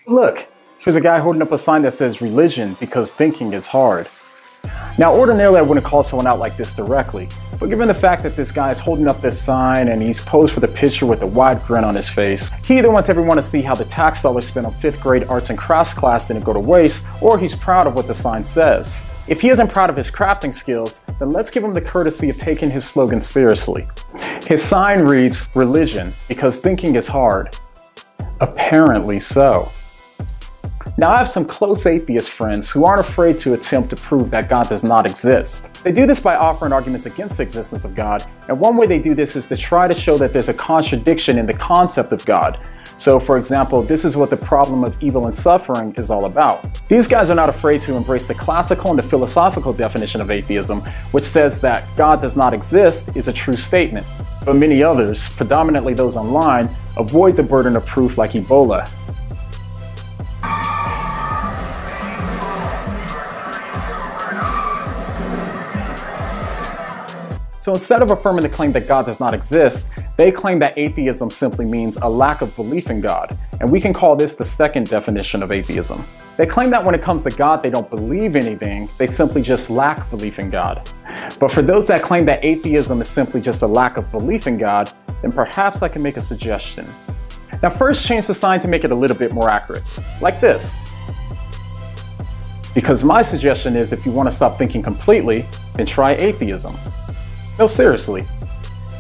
Look, here's a guy holding up a sign that says religion because thinking is hard. Now, ordinarily I wouldn't call someone out like this directly, but given the fact that this guy is holding up this sign and he's posed for the picture with a wide grin on his face, he either wants everyone to see how the tax dollars spent on 5th grade arts and crafts class didn't go to waste, or he's proud of what the sign says. If he isn't proud of his crafting skills, then let's give him the courtesy of taking his slogan seriously. His sign reads, religion, because thinking is hard. Apparently so. Now, I have some close atheist friends who aren't afraid to attempt to prove that God does not exist. They do this by offering arguments against the existence of God, and one way they do this is to try to show that there's a contradiction in the concept of God. So, for example, this is what the problem of evil and suffering is all about. These guys are not afraid to embrace the classical and the philosophical definition of atheism, which says that God does not exist is a true statement. But many others, predominantly those online, avoid the burden of proof like Ebola. So instead of affirming the claim that God does not exist, they claim that atheism simply means a lack of belief in God, and we can call this the second definition of atheism. They claim that when it comes to God, they don't believe anything, they simply just lack belief in God. But for those that claim that atheism is simply just a lack of belief in God, then perhaps I can make a suggestion. Now first, change the sign to make it a little bit more accurate, like this. Because my suggestion is, if you want to stop thinking completely, then try atheism. No, seriously.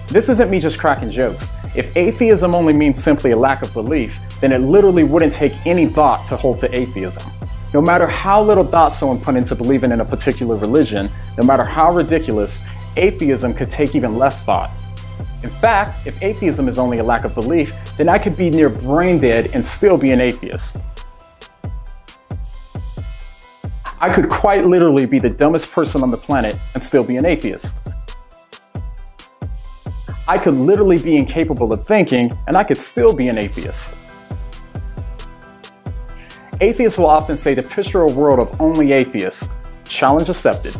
This isn't me just cracking jokes. If atheism only means simply a lack of belief, then it literally wouldn't take any thought to hold to atheism. No matter how little thought someone put into believing in a particular religion, no matter how ridiculous, atheism could take even less thought. In fact, if atheism is only a lack of belief, then I could be near brain dead and still be an atheist. I could quite literally be the dumbest person on the planet and still be an atheist. I could literally be incapable of thinking, and I could still be an atheist. Atheists will often say to picture a world of only atheists. Challenge accepted.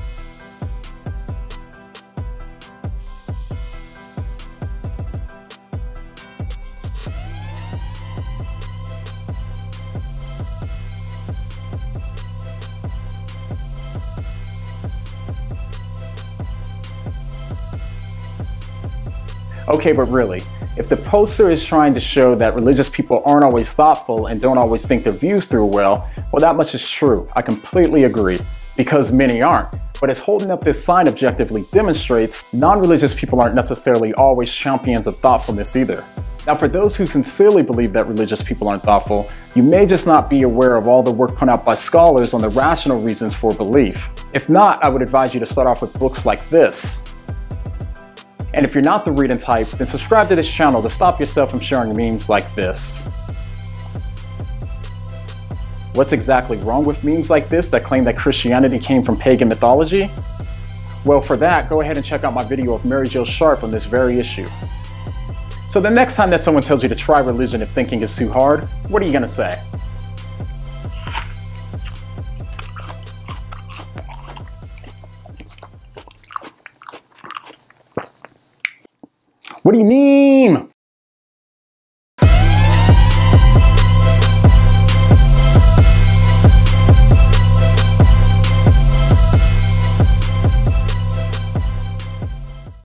Okay, but really, if the poster is trying to show that religious people aren't always thoughtful and don't always think their views through well, that much is true. I completely agree, because many aren't. But as holding up this sign objectively demonstrates, non-religious people aren't necessarily always champions of thoughtfulness either. Now, for those who sincerely believe that religious people aren't thoughtful, you may just not be aware of all the work put out by scholars on the rational reasons for belief. If not, I would advise you to start off with books like this. And if you're not the reading type, then subscribe to this channel to stop yourself from sharing memes like this. What's exactly wrong with memes like this that claim that Christianity came from pagan mythology? Well, for that, go ahead and check out my video of Mary Jo Sharp on this very issue. So the next time that someone tells you to try religion if thinking is too hard, what are you gonna say? What do you mean?